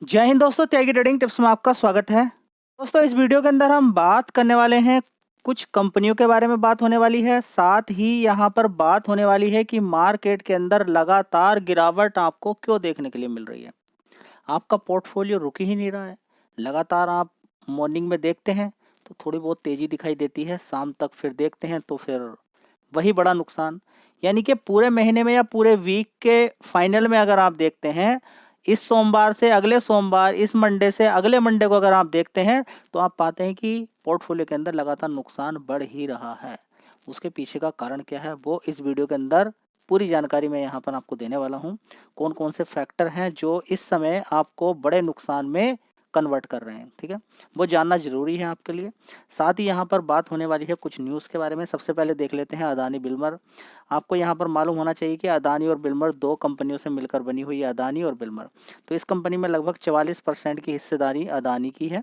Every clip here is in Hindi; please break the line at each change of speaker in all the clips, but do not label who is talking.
जय हिंद दोस्तों, त्यागी ट्रेडिंग टिप्स में आपका स्वागत है। दोस्तों, इस वीडियो के अंदर हम बात करने वाले हैं, कुछ कंपनियों के बारे में बात होने वाली है। साथ ही यहाँ पर बात होने वाली है कि मार्केट के अंदर लगातार गिरावट आपको क्यों देखने के लिए मिल रही है। आपका पोर्टफोलियो रुक ही नहीं रहा है। लगातार आप मॉर्निंग में देखते हैं तो थोड़ी बहुत तेज़ी दिखाई देती है, शाम तक फिर देखते हैं तो फिर वही बड़ा नुकसान। यानी कि पूरे महीने में या पूरे वीक के फाइनल में अगर आप देखते हैं, इस सोमवार से अगले सोमवार, इस मंडे से अगले मंडे को अगर आप देखते हैं तो आप पाते हैं कि पोर्टफोलियो के अंदर लगातार नुकसान बढ़ ही रहा है। उसके पीछे का कारण क्या है वो इस वीडियो के अंदर पूरी जानकारी मैं यहाँ पर आपको देने वाला हूँ। कौन कौन से फैक्टर हैं जो इस समय आपको बड़े नुकसान में कन्वर्ट कर रहे हैं, ठीक है, वो जानना ज़रूरी है आपके लिए। साथ ही यहाँ पर बात होने वाली है कुछ न्यूज़ के बारे में। सबसे पहले देख लेते हैं अदानी बिल्मर। आपको यहाँ पर मालूम होना चाहिए कि अदानी और बिल्मर दो कंपनियों से मिलकर बनी हुई है, अदानी और बिल्मर। तो इस कंपनी में लगभग 44% की हिस्सेदारी अदानी की है।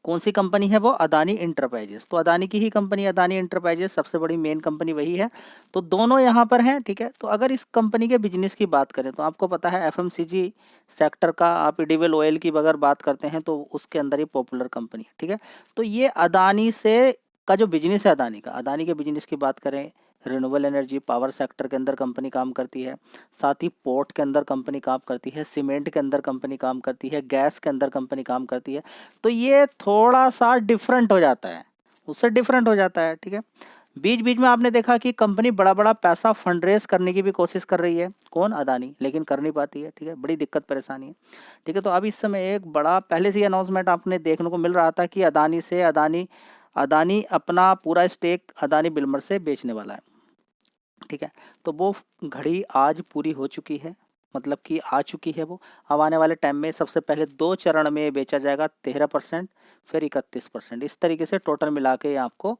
कौन सी कंपनी है वो? अदानी इंटरप्राइजेस। तो अदानी की ही कंपनी अदानी इंटरप्राइजेस, सबसे बड़ी मेन कंपनी वही है। तो दोनों यहाँ पर हैं, ठीक है। तो अगर इस कंपनी के बिजनेस की बात करें तो आपको पता है एफएमसीजी सेक्टर का, आप एडिबल ऑयल की अगर बात करते हैं तो उसके अंदर ही पॉपुलर कंपनी है, ठीक है। तो ये अदानी से का जो बिजनेस है अदानी का, अदानी के बिजनेस की बात करें, रिन्यूएबल एनर्जी पावर सेक्टर के अंदर कंपनी काम करती है। साथ ही पोर्ट के अंदर कंपनी काम करती है, सीमेंट के अंदर कंपनी काम करती है, गैस के अंदर कंपनी काम करती है। तो ये थोड़ा सा डिफरेंट हो जाता है, उससे डिफरेंट हो जाता है, ठीक है। बीच बीच में आपने देखा कि कंपनी बड़ा बड़ा पैसा फंड रेज करने की भी कोशिश कर रही है। कौन? अदानी। लेकिन कर नहीं पाती है, ठीक है, बड़ी दिक्कत परेशानी है, ठीक है। तो अब इस समय एक बड़ा पहले से ही अनाउंसमेंट आपने देखने को मिल रहा था कि अदानी अदानी अपना पूरा स्टेक अदानी बिल्मर से बेचने वाला है, ठीक है। तो वो घड़ी आज पूरी हो चुकी है, मतलब कि आ चुकी है वो। अब आने वाले टाइम में सबसे पहले 2 चरण में बेचा जाएगा, 13%, फिर 31%। इस तरीके से टोटल मिला के आपको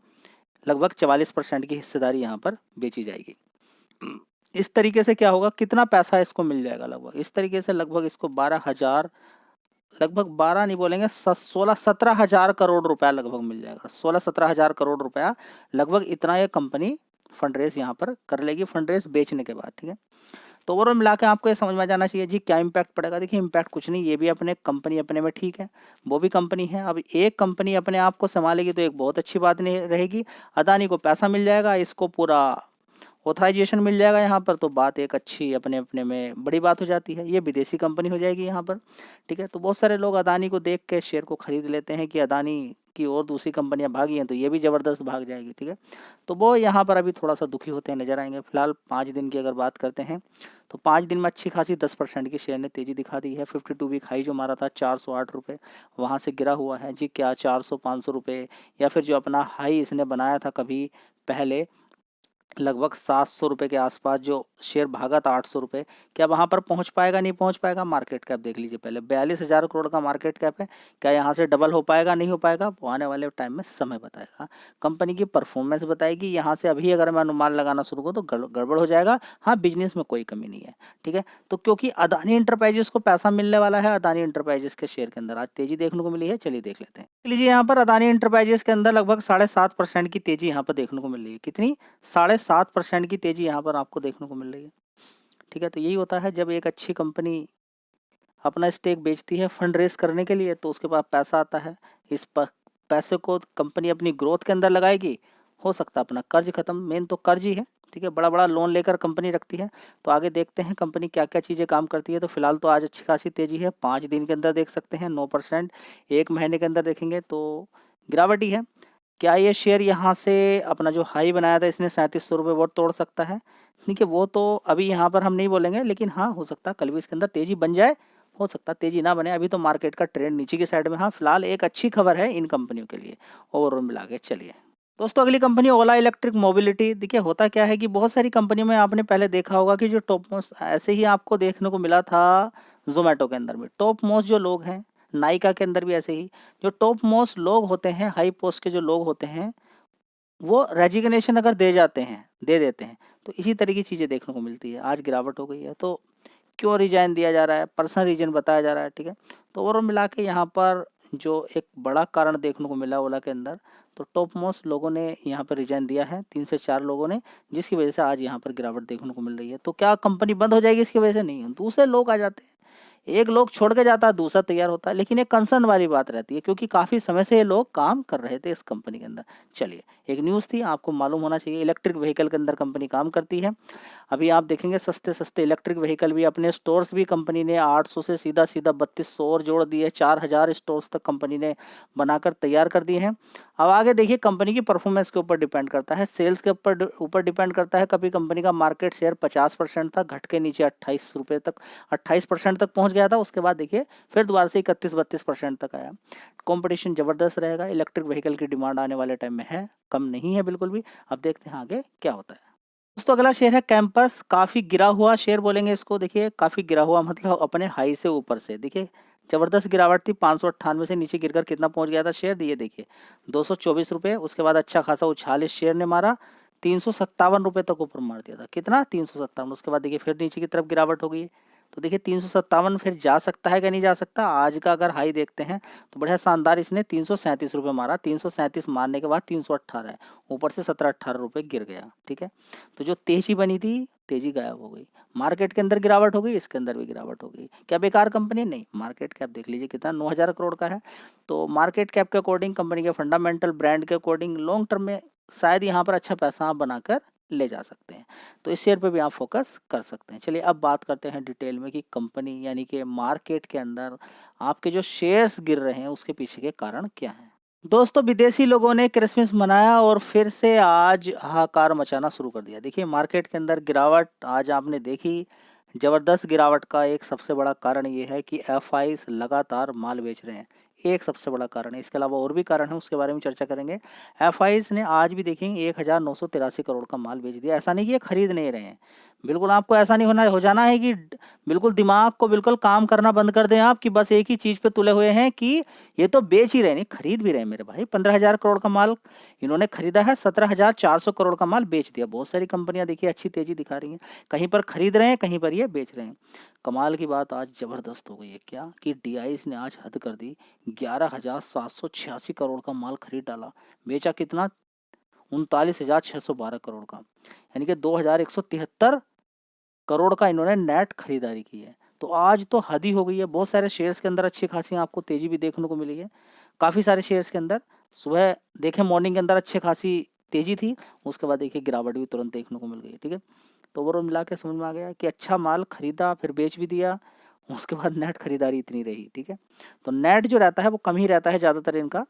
लगभग 44% की हिस्सेदारी यहाँ पर बेची जाएगी। इस तरीके से क्या होगा, कितना पैसा इसको मिल जाएगा? लगभग इस तरीके से लगभग इसको 12,000, लगभग 12 नहीं बोलेंगे, 16-17 हज़ार करोड़ रुपया लगभग मिल जाएगा। 16-17 हज़ार करोड़ रुपया लगभग इतना ये कंपनी फंड रेज यहाँ पर कर लेगी, फंड रेज बेचने के बाद, ठीक है। तो ओवरऑल मिला के आपको ये समझ में आ जाना चाहिए जी क्या इम्पैक्ट पड़ेगा। देखिए, इम्पैक्ट कुछ नहीं, ये भी अपने कंपनी अपने में ठीक है, वो भी कंपनी है। अब एक कंपनी अपने आप को संभालेगी तो एक बहुत अच्छी बात नहीं रहेगी। अदानी को पैसा मिल जाएगा, इसको पूरा ऑथराइजेशन मिल जाएगा यहाँ पर, तो बात एक अच्छी अपने अपने में बड़ी बात हो जाती है। ये विदेशी कंपनी हो जाएगी यहाँ पर, ठीक है। तो बहुत सारे लोग अदानी को देख के शेयर को खरीद लेते हैं कि अदानी की और दूसरी कंपनियां भागी हैं तो ये भी ज़बरदस्त भाग जाएगी, ठीक है। तो वो यहाँ पर अभी थोड़ा सा दुखी होते हैं नजर आएंगे। फिलहाल 5 दिन की अगर बात करते हैं तो 5 दिन में अच्छी खासी 10% की शेयर ने तेज़ी दिखा दी है। 52 वीक हाई जो मारा था 408 रुपये, वहाँ से गिरा हुआ है जी। क्या 400-500 रुपये, या फिर जो अपना हाई इसने बनाया था कभी पहले लगभग 700 रुपये के आसपास जो शेयर भागा था, 800 रुपये, क्या वहाँ पर पहुँच पाएगा? नहीं पहुँच पाएगा। मार्केट कैप देख लीजिए पहले, 42,000 करोड़ का मार्केट कैप है। क्या यहाँ से डबल हो पाएगा? नहीं हो पाएगा। वो आने वाले टाइम में समय बताएगा, कंपनी की परफॉर्मेंस बताएगी। यहाँ से अभी अगर मैं अनुमान लगाना शुरू करूँ तो गड़बड़ हो जाएगा। हाँ, बिजनेस में कोई कमी नहीं है, ठीक है। तो क्योंकि अदानी इंटरप्राइजेस को पैसा मिलने वाला है, अदानी इंटरप्राइजेस के शेयर के अंदर आज तेजी देखने को मिली है। चलिए देख लेते हैं। लीजिए, यहाँ पर अदानी इंटरप्राइजेस के अंदर लगभग 7.5% की तेजी यहाँ पर देखने को मिल रही है। कितनी? 7.5% की तेजी यहाँ पर आपको देखने को मिल रही है, ठीक है। तो यही होता है जब एक अच्छी कंपनी अपना स्टेक बेचती है फंड रेज करने के लिए, तो उसके पास पैसा आता है। इस पैसे को कंपनी अपनी ग्रोथ के अंदर लगाएगी, हो सकता है अपना कर्ज खत्म, मेन तो कर्ज ही है, ठीक है। बड़ा बड़ा लोन लेकर कंपनी रखती है। तो आगे देखते हैं कंपनी क्या क्या चीज़ें काम करती है। तो फिलहाल तो आज अच्छी खासी तेजी है, 5 दिन के अंदर देख सकते हैं 9%, एक महीने के अंदर देखेंगे तो गिरावट ही है। क्या ये शेयर यहाँ से अपना जो हाई बनाया था इसने 3700 रुपये वो तोड़ सकता है? देखिए, वो तो अभी यहाँ पर हम नहीं बोलेंगे, लेकिन हाँ, हो सकता है कल भी इसके अंदर तेज़ी बन जाए, हो सकता है तेज़ी ना बने। अभी तो मार्केट का ट्रेंड नीचे की साइड में। हाँ, फिलहाल एक अच्छी खबर है इन कंपनियों के लिए ओवरऑल मिला के। चलिए दोस्तों, अगली कंपनी ओला इलेक्ट्रिक मोबिलिटी। देखिए, होता क्या है कि बहुत सारी कंपनियों में आपने पहले देखा होगा कि जो टॉप मोस्ट, ऐसे ही आपको देखने को मिला था जोमेटो के अंदर भी टॉप मोस्ट जो लोग हैं, नायका के अंदर भी ऐसे ही जो टॉप मोस्ट लोग होते हैं, हाई पोस्ट के जो लोग होते हैं, वो रेजिग्नेशन अगर दे जाते हैं, दे देते हैं, तो इसी तरह की चीज़ें देखने को मिलती है। आज गिरावट हो गई है, तो क्यों रिजाइन दिया जा रहा है? पर्सनल रीजन बताया जा रहा है, ठीक है। तो ओवरऑल मिला के यहाँ पर जो एक बड़ा कारण देखने को मिला ओला के अंदर, तो टॉप मोस्ट लोगों ने यहाँ पर रिजाइन दिया है, 3 से 4 लोगों ने, जिसकी वजह से आज यहाँ पर गिरावट देखने को मिल रही है। तो क्या कंपनी बंद हो जाएगी इसकी वजह से? नहीं, दूसरे लोग आ जाते हैं। एक लोग छोड़ के जाता है, दूसरा तैयार होता है, लेकिन एक कंसर्न वाली बात रहती है क्योंकि काफ़ी समय से ये लोग काम कर रहे थे इस कंपनी के अंदर। चलिए, एक न्यूज़ थी, आपको मालूम होना चाहिए, इलेक्ट्रिक व्हीकल के अंदर कंपनी काम करती है। अभी आप देखेंगे सस्ते इलेक्ट्रिक व्हीकल भी, अपने स्टोर्स भी कंपनी ने 800 से सीधा 3200 और जोड़ दिए, 4000 स्टोर्स तक कंपनी ने बनाकर तैयार कर दिए हैं। अब आगे देखिए, कंपनी की परफॉर्मेंस के ऊपर डिपेंड करता है, सेल्स के ऊपर डिपेंड करता है। कभी कंपनी का मार्केट शेयर 50% था, घट के नीचे 28 रुपये तक 28% तक पहुंच गया था। उसके बाद देखिए फिर दोबारा से 31-32% तक आया। कंपटीशन ज़बरदस्त रहेगा, इलेक्ट्रिक व्हीकल की डिमांड आने वाले टाइम में है, कम नहीं है बिल्कुल भी। अब देखते हैं आगे क्या होता है। दोस्तों अगला शेयर है कैंपस, काफ़ी गिरा हुआ शेयर बोलेंगे इसको। देखिए काफ़ी गिरा हुआ मतलब अपने हाई से ऊपर से, देखिए ज़बरदस्त गिरावट थी, 598 से नीचे गिरकर कितना पहुंच गया था शेयर, दिए देखिए 224 रुपये। उसके बाद अच्छा खासा उछाल इस शेयर ने मारा, 357 रुपये तक ऊपर मार दिया था, कितना 357। उसके बाद देखिए फिर नीचे की तरफ गिरावट हो गई। तो देखिए 357 फिर जा सकता है क्या, नहीं जा सकता। आज का अगर हाई देखते हैं तो बढ़िया शानदार इसने 337 रुपये मारा, 337 मारने के बाद 318 है, ऊपर से 17-18 रुपये गिर गया। ठीक है, तो जो तेजी बनी थी, तेजी गायब हो गई। मार्केट के अंदर गिरावट हो गई, इसके अंदर भी गिरावट हो गई। क्या बेकार कंपनी? नहीं, मार्केट कैप देख लीजिए कितना, 9000 करोड़ का है। तो मार्केट कैप के अकॉर्डिंग, कंपनी के फंडामेंटल, ब्रांड के अकॉर्डिंग लॉन्ग टर्म में शायद यहाँ पर अच्छा पैसा आप बनाकर ले जा सकते हैं। तो इस शेयर पे भी आप फोकस कर सकते हैं। चलिए अब बात करते हैं डिटेल में कि कंपनी यानी कि मार्केट के अंदर आपके जो शेयर्स गिर रहे हैं उसके पीछे के कारण क्या हैं। दोस्तों विदेशी लोगों ने क्रिसमस मनाया और फिर से आज हाहाकार मचाना शुरू कर दिया। देखिए मार्केट के अंदर गिरावट आज आपने देखी, ज़बरदस्त गिरावट का एक सबसे बड़ा कारण ये है कि एफआईज लगातार माल बेच रहे हैं, एक सबसे बड़ा कारण है। इसके अलावा और भी कारण है, उसके बारे में चर्चा करेंगे। एफआईज ने आज भी देखेंगे 1983 करोड़ का माल बेच दिया। ऐसा नहीं कि ये खरीद नहीं रहे हैं, बिल्कुल आपको ऐसा नहीं हो जाना है कि बिल्कुल दिमाग को बिल्कुल काम करना बंद कर दें आप कि बस एक ही चीज़ पे तुले हुए हैं कि ये तो बेच ही रहे, नहीं खरीद भी रहे मेरे भाई। 15,000 करोड़ का माल इन्होंने खरीदा है, 17,400 करोड़ का माल बेच दिया। बहुत सारी कंपनियां देखिए अच्छी तेजी दिखा रही हैं, कहीं पर खरीद रहे हैं, कहीं पर ये बेच रहे हैं। कमाल की बात आज ज़बरदस्त हो गई है क्या कि डीआईज ने आज हद कर दी, 11,786 करोड़ का माल खरीद डाला, बेचा कितना 39,612 करोड़ का, यानी कि 2,173 करोड़ का इन्होंने नेट खरीदारी की है। तो आज तो हद ही हो गई है। बहुत सारे शेयर्स के अंदर अच्छी खासी आपको तेजी भी देखने को मिली है, काफ़ी सारे शेयर्स के अंदर। सुबह देखें मॉर्निंग के अंदर अच्छी खासी तेजी थी, उसके बाद देखिए गिरावट भी तुरंत देखने को मिल गई। ठीक है, तो ओवरऑल मिला के समझ में आ गया कि अच्छा माल खरीदा फिर बेच भी दिया, उसके बाद नेट खरीदारी इतनी रही। ठीक है, तो नेट जो रहता है वो कम ही रहता है ज़्यादातर इनका।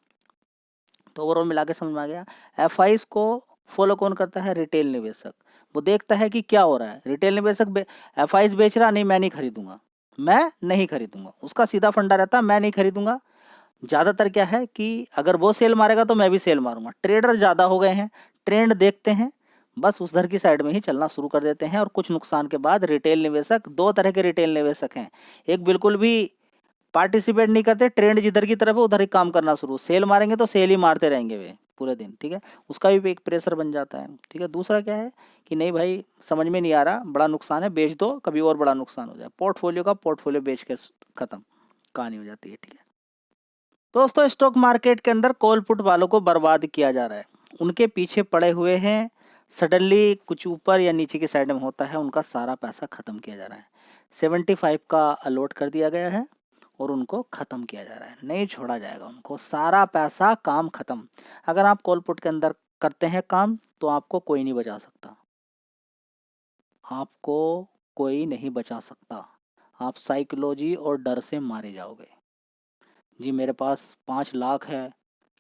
तो ओवरऑल मिला के समझ में आ गया। एफआईज को फॉलो कौन करता है? रिटेल निवेशक। वो देखता है कि क्या हो रहा है, रिटेल निवेशक एफआईज बेच रहा, नहीं मैं नहीं खरीदूंगा, मैं नहीं खरीदूंगा, उसका सीधा फंडा रहता है मैं नहीं खरीदूंगा। ज़्यादातर क्या है कि अगर वो सेल मारेगा तो मैं भी सेल मारूंगा। ट्रेडर ज़्यादा हो गए हैं, ट्रेंड देखते हैं, बस उस धर की साइड में ही चलना शुरू कर देते हैं। और कुछ नुकसान के बाद रिटेल निवेशक, दो तरह के रिटेल निवेशक हैं, एक बिल्कुल भी पार्टिसिपेट नहीं करते, ट्रेंड जिधर की तरफ है उधर ही काम करना शुरू, सेल मारेंगे तो सेल ही मारते रहेंगे वे पूरे दिन। ठीक है, उसका भी एक प्रेशर बन जाता है। ठीक है, दूसरा क्या है कि नहीं भाई समझ में नहीं आ रहा, बड़ा नुकसान है, बेच दो, कभी और बड़ा नुकसान हो जाए, पोर्टफोलियो का पोर्टफोलियो बेच के खत्म कहानी हो जाती है। ठीक है दोस्तों, स्टॉक मार्केट के अंदर कॉल पुट वालों को बर्बाद किया जा रहा है, उनके पीछे पड़े हुए हैं। सडनली कुछ ऊपर या नीचे की साइड में होता है, उनका सारा पैसा खत्म किया जा रहा है। 75 का अलॉट कर दिया गया है और उनको ख़त्म किया जा रहा है, नहीं छोड़ा जाएगा उनको, सारा पैसा, काम ख़त्म। अगर आप कॉल पुट के अंदर करते हैं काम तो आपको कोई नहीं बचा सकता, आपको कोई नहीं बचा सकता। आप साइकोलॉजी और डर से मारे जाओगे। जी मेरे पास 5 लाख है,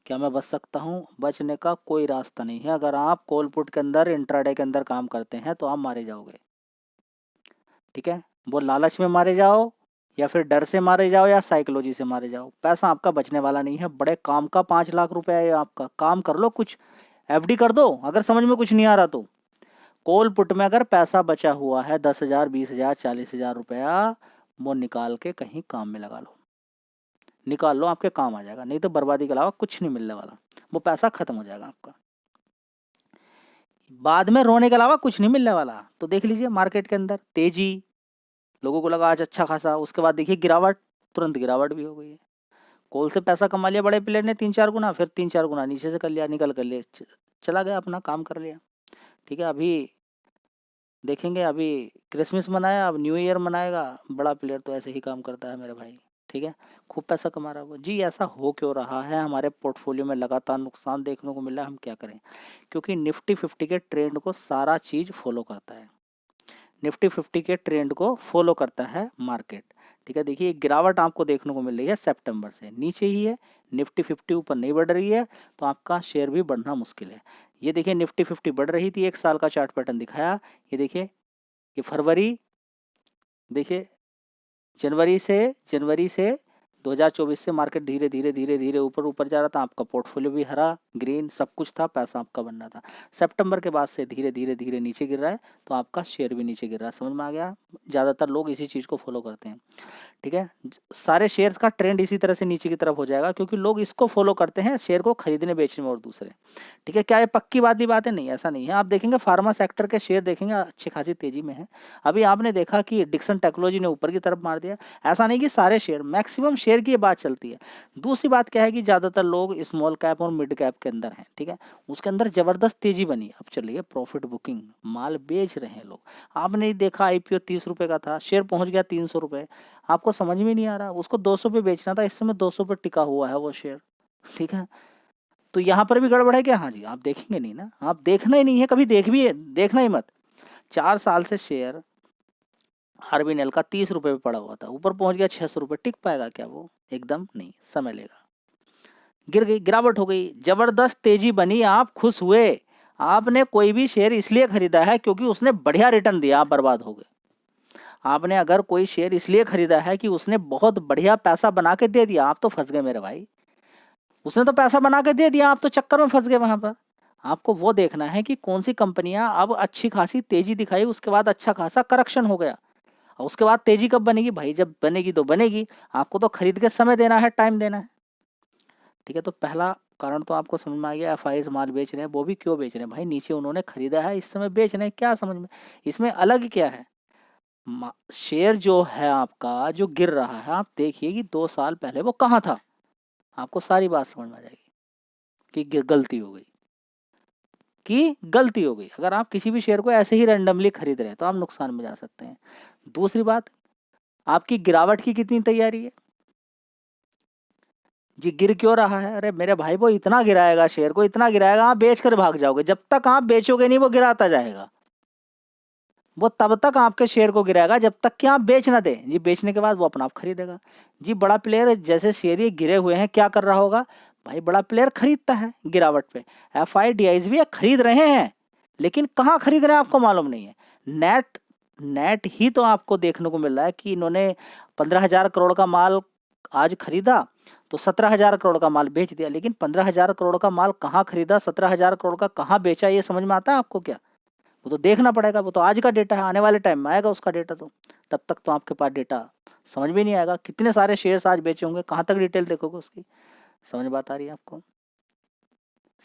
क्या मैं बच सकता हूँ? बचने का कोई रास्ता नहीं है। अगर आप कॉल पुट के अंदर, इंट्राडे के अंदर काम करते हैं तो आप मारे जाओगे। ठीक है, वो लालच में मारे जाओ या फिर डर से मारे जाओ या साइकोलॉजी से मारे जाओ, पैसा आपका बचने वाला नहीं है। बड़े काम का 5 लाख रुपए है आपका, काम कर लो, कुछ एफडी कर दो अगर समझ में कुछ नहीं आ रहा तो। कॉल पुट में अगर पैसा बचा हुआ है 10,000, 20,000, 40,000 रुपया, वो निकाल के कहीं काम में लगा लो, निकाल लो, आपके काम आ जाएगा। नहीं तो बर्बादी के अलावा कुछ नहीं मिलने वाला, वो पैसा खत्म हो जाएगा आपका, बाद में रोने के अलावा कुछ नहीं मिलने वाला। तो देख लीजिए मार्केट के अंदर तेजी, लोगों को लगा आज अच्छा खासा, उसके बाद देखिए गिरावट, तुरंत गिरावट भी हो गई है। कॉल से पैसा कमा लिया बड़े प्लेयर ने 3-4 गुना, फिर 3-4 गुना नीचे से कर लिया, निकल कर लिया, चला गया, अपना काम कर लिया। ठीक है, अभी देखेंगे अभी क्रिसमस मनाया, अब न्यू ईयर मनाएगा। बड़ा प्लेयर तो ऐसे ही काम करता है मेरे भाई, ठीक है, खूब पैसा कमा रहा है वो। जी ऐसा हो क्यों रहा है, हमारे पोर्टफोलियो में लगातार नुकसान देखने को मिल रहा है, हम क्या करें? क्योंकि निफ्टी 50 के ट्रेंड को सारा चीज़ फॉलो करता है। निफ्टी 50 के ट्रेंड को फॉलो करता है मार्केट, ठीक है। देखिए गिरावट आपको देखने को मिल रही है, सितंबर से नीचे ही है, निफ्टी 50 ऊपर नहीं बढ़ रही है, तो आपका शेयर भी बढ़ना मुश्किल है। ये देखिए निफ्टी 50 बढ़ रही थी, 1 साल का चार्ट पैटर्न दिखाया, ये देखिए ये फरवरी, देखिए जनवरी से 2024 से मार्केट धीरे धीरे धीरे धीरे ऊपर ऊपर जा रहा था, आपका पोर्टफोलियो भी हरा ग्रीन सब कुछ था, पैसा आपका बनना था। सितंबर के बाद से धीरे धीरे धीरे नीचे गिर रहा है, तो आपका शेयर भी नीचे गिर रहा है। समझ में आ गया? ज़्यादातर लोग इसी चीज़ को फॉलो करते हैं, ठीक है। सारे शेयर्स का ट्रेंड इसी तरह से नीचे की तरफ हो जाएगा, क्योंकि लोग इसको फॉलो करते हैं, शेयर को खरीदने बेचने में और दूसरे, ठीक है। क्या ये पक्की वाली बात है? नहीं, ऐसा नहीं है। आप देखेंगे फार्मा सेक्टर के शेयर देखेंगे अच्छी खासी तेजी में है। अभी आपने देखा कि डिक्सन टेक्नोलॉजी ने ऊपर की तरफ मार दिया, ऐसा नहीं कि सारे शेयर, मैक्सिमम शेयर की ये बात चलती है। दूसरी बात क्या है कि ज़्यादातर लोग स्मॉल कैप और मिड कैप के अंदर हैं, ठीक है, उसके अंदर ज़बरदस्त तेजी बनी। अब चलिए प्रॉफिट बुकिंग, माल बेच रहे हैं लोग। आपने देखा IPO 30 रुपये का था, शेयर पहुंच गया 300 रुपये, आपको समझ में नहीं आ रहा, उसको 200 पे बेचना था, इस समय 200 पे टिका हुआ है वो शेयर, ठीक है। तो यहाँ पर भी गड़बड़ है क्या? हाँ जी, आप देखेंगे नहीं ना, आप देखना ही नहीं है, कभी देखना ही मत। 4 साल से शेयर RVNL का 30 रुपये पे पड़ा हुआ था, ऊपर पहुंच गया 600 रुपये, टिक पाएगा क्या वो? एकदम नहीं, समय लेगा। गिर गई, गिरावट हो गई, जबरदस्त तेजी बनी, आप खुश हुए। आपने कोई भी शेयर इसलिए खरीदा है क्योंकि उसने बढ़िया रिटर्न दिया, आप बर्बाद हो गए। आपने अगर कोई शेयर इसलिए खरीदा है कि उसने बहुत बढ़िया पैसा बना के दे दिया, आप तो फंस गए मेरे भाई। उसने तो पैसा बना के दे दिया, आप तो चक्कर में फंस गए वहां पर। आपको वो देखना है कि कौन सी कंपनियां अब अच्छी खासी तेजी दिखाई, उसके बाद अच्छा खासा करेक्शन हो गया, और उसके बाद तेजी कब बनेगी भाई? जब बनेगी तो बनेगी, आपको तो खरीद के समय देना है, टाइम देना है, ठीक है। तो पहला कारण तो आपको समझ में आ गया, FIs माल बेच रहे हैं। वो भी क्यों बेच रहे हैं भाई? नीचे उन्होंने खरीदा है, इस समय बेच रहे हैं, क्या समझ में? इसमें अलग क्या है? शेयर जो है आपका जो गिर रहा है, आप देखिए कि 2 साल पहले वो कहाँ था, आपको सारी बात समझ में आ जाएगी कि गलती हो गई, गलती हो गई। अगर आप किसी भी शेयर को ऐसे ही रैंडमली खरीद रहे हैं तो आप नुकसान में जा सकते हैं। दूसरी बात, आपकी गिरावट की कितनी तैयारी है? जी गिर क्यों रहा है? अरे मेरे भाई वो इतना गिराएगा, शेयर को इतना गिराएगा, आप बेच कर भाग जाओगे। जब तक आप बेचोगे नहीं वो गिराता जाएगा, वो तब तक आपके शेयर को गिराएगा जब तक कि आप बेच ना दें। जी बेचने के बाद वो अपना आप खरीदेगा। जी बड़ा प्लेयर जैसे शेयर ये गिरे हुए हैं, क्या कर रहा होगा भाई? बड़ा प्लेयर खरीदता है गिरावट पे, FIDIs भी खरीद रहे हैं, लेकिन कहाँ खरीद रहे हैं आपको मालूम नहीं है। नेट नेट ही तो आपको देखने को मिल रहा है कि इन्होंने 15,000 करोड़ का माल आज खरीदा, तो 17,000 करोड़ का माल बेच दिया। लेकिन 15,000 करोड़ का माल कहाँ खरीदा, 17,000 करोड़ का कहाँ बेचा, ये समझ में आता है आपको क्या? वो तो देखना पड़ेगा, वो तो आज का डेटा है, आने वाले टाइम में आएगा उसका डेटा, तो तब तक तो आपके पास डेटा समझ में नहीं आएगा। कितने सारे शेयर्स आज बेचे होंगे, कहाँ तक डिटेल देखोगे उसकी? समझ में बात आ रही है आपको?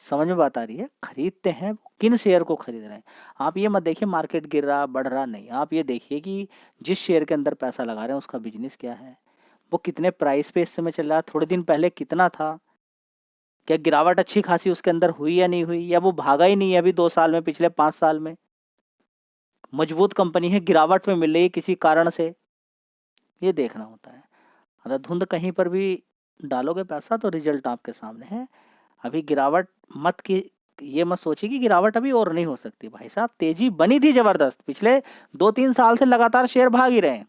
समझ में बात आ रही है? खरीदते हैं, किन शेयर को खरीद रहे हैं। आप ये मत देखिए मार्केट गिर रहा बढ़ रहा, नहीं, आप ये देखिए कि जिस शेयर के अंदर पैसा लगा रहे हैं उसका बिजनेस क्या है, वो कितने प्राइस पे इस समय चल रहा है, थोड़े दिन पहले कितना था, क्या गिरावट अच्छी खासी उसके अंदर हुई या नहीं हुई, या वो भागा ही नहीं है अभी 2 साल में, पिछले 5 साल में। मजबूत कंपनी है, गिरावट में मिल रही है किसी कारण से, ये देखना होता है। अगर धुंध कहीं पर भी डालोगे पैसा तो रिजल्ट आपके सामने है। अभी गिरावट मत की, ये मत सोचिए कि गिरावट अभी और नहीं हो सकती। भाई साहब तेजी बनी थी जबरदस्त, पिछले 2-3 साल से लगातार शेयर भाग ही रहे हैं,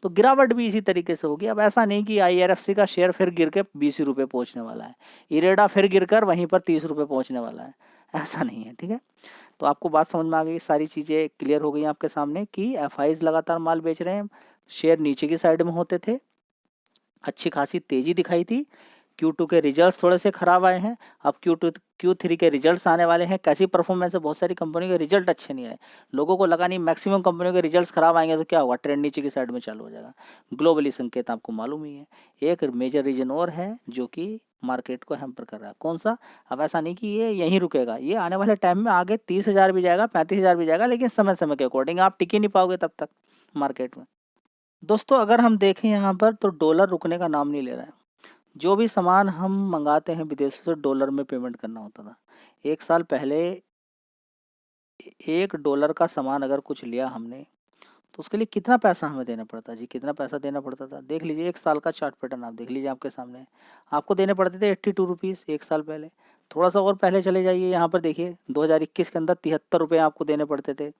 तो गिरावट भी इसी तरीके से होगी। अब ऐसा नहीं कि IRFC का शेयर फिर गिर के 20 रुपये पहुंचने वाला है, इरेडा फिर गिरकर वहीं पर 30 रुपये पहुंचने वाला है, ऐसा नहीं है, ठीक है। तो आपको बात समझ में आ गई, सारी चीज़ें क्लियर हो गई आपके सामने कि FIs लगातार माल बेच रहे हैं, शेयर नीचे की साइड में होते थे, अच्छी खासी तेजी दिखाई थी। Q2 के रिजल्ट्स थोड़े से खराब आए हैं, अब Q3 के रिजल्ट्स आने वाले हैं। कैसी परफॉर्मेंस है? बहुत सारी कंपनियों के रिजल्ट अच्छे नहीं आए, लोगों को लगा नहीं, मैक्सिमम कंपनियों के रिजल्ट्स खराब आएंगे तो क्या होगा, ट्रेंड नीचे की साइड में चालू हो जाएगा। ग्लोबली संकेत आपको मालूम ही है। एक मेजर रीजन और है जो कि मार्केट को हैम्पर कर रहा है, कौन सा? अब ऐसा नहीं कि ये यहीं रुकेगा, ये आने वाले टाइम में आगे 30,000 भी जाएगा, 35,000 भी जाएगा, लेकिन समय समय के अकॉर्डिंग आप टिक ही नहीं पाओगे तब तक मार्केट में। दोस्तों अगर हम देखें यहाँ पर तो डॉलर रुकने का नाम नहीं ले रहा है। जो भी सामान हम मंगाते हैं विदेशों से, डॉलर में पेमेंट करना होता था। 1 साल पहले $1 का सामान अगर कुछ लिया हमने तो उसके लिए कितना पैसा हमें देना पड़ता जी, कितना पैसा देना पड़ता था। देख लीजिए 1 साल का चार्ट पैटर्न आप देख लीजिए आपके सामने। आपको देने पड़ते थे 82 रुपीज़ 1 साल पहले। थोड़ा सा और पहले चले जाइए, यहाँ पर देखिए 2021 के अंदर 73 रुपये आपको देने पड़ते थे।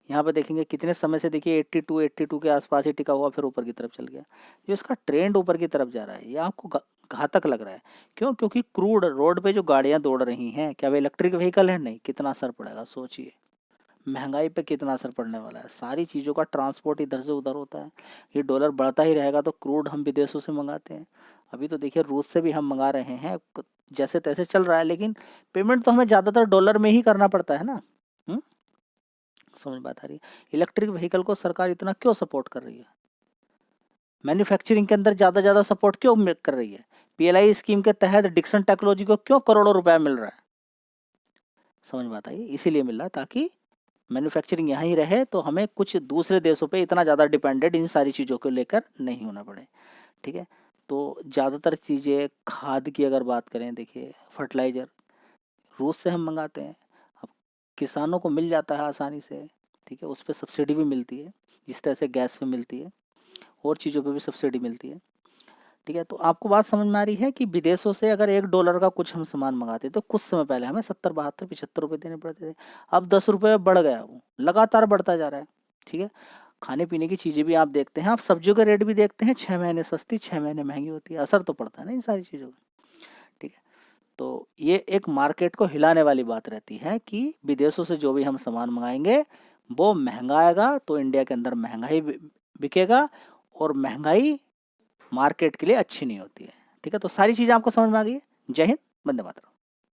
यहाँ पर देखेंगे कितने समय से देखिए 82 के आसपास ही टिका हुआ, फिर ऊपर की तरफ चल गया। जो इसका ट्रेंड ऊपर की तरफ जा रहा है ये आपको घातक लग रहा है। क्यों? क्योंकि क्रूड रोड पे जो गाड़ियाँ दौड़ रही हैं, क्या वे इलेक्ट्रिक व्हीकल है? नहीं। कितना असर पड़ेगा सोचिए, महंगाई पे कितना असर पड़ने वाला है। सारी चीज़ों का ट्रांसपोर्ट इधर से उधर होता है। ये डॉलर बढ़ता ही रहेगा तो क्रूड हम विदेशों से मंगाते हैं। अभी तो देखिए रूस से भी हम मंगा रहे हैं, जैसे तैसे चल रहा है, लेकिन पेमेंट तो हमें ज़्यादातर डॉलर में ही करना पड़ता है ना। समझ बात आ रही है? इलेक्ट्रिक व्हीकल को सरकार इतना क्यों सपोर्ट कर रही है? मैन्युफैक्चरिंग के अंदर ज़्यादा सपोर्ट क्यों कर रही है? PLI स्कीम के तहत डिक्सन टेक्नोलॉजी को क्यों करोड़ों रुपया मिल रहा है? समझ बात आई? इसीलिए मिल रहा है ताकि मैन्युफैक्चरिंग यहाँ ही रहे, तो हमें कुछ दूसरे देशों पे इतना ज़्यादा डिपेंडेंट इन सारी चीज़ों को लेकर नहीं होना पड़े। ठीक है, तो ज़्यादातर चीज़ें खाद की अगर बात करें, देखिए फर्टिलाइज़र रूस से हम मंगाते हैं। अब किसानों को मिल जाता है आसानी से, ठीक है, उस पर सब्सिडी भी मिलती है, जिस तरह से गैस पे मिलती है, और चीज़ों पे भी सब्सिडी मिलती है। ठीक है, तो आपको बात समझ में आ रही है कि विदेशों से अगर $1 का कुछ हम सामान मंगाते तो कुछ समय पहले हमें 70, 72, 75 रुपये देने पड़ते थे। अब 10 रुपये बढ़ गया, वो लगातार बढ़ता जा रहा है। ठीक है, खाने पीने की चीज़ें भी आप देखते हैं, आप सब्जियों का रेट भी देखते हैं, 6 महीने सस्ती 6 महीने महंगी होती है। असर तो पड़ता है ना इन सारी चीज़ों का। ठीक है, तो ये एक मार्केट को हिलाने वाली बात रहती है कि विदेशों से जो भी हम सामान मंगाएंगे वो महंगा आएगा, तो इंडिया के अंदर महंगाई बिकेगा, और महंगाई मार्केट के लिए अच्छी नहीं होती है। ठीक है, तो सारी चीज़ें आपको समझ में आ गई है। जय हिंद, वंदे मातरम।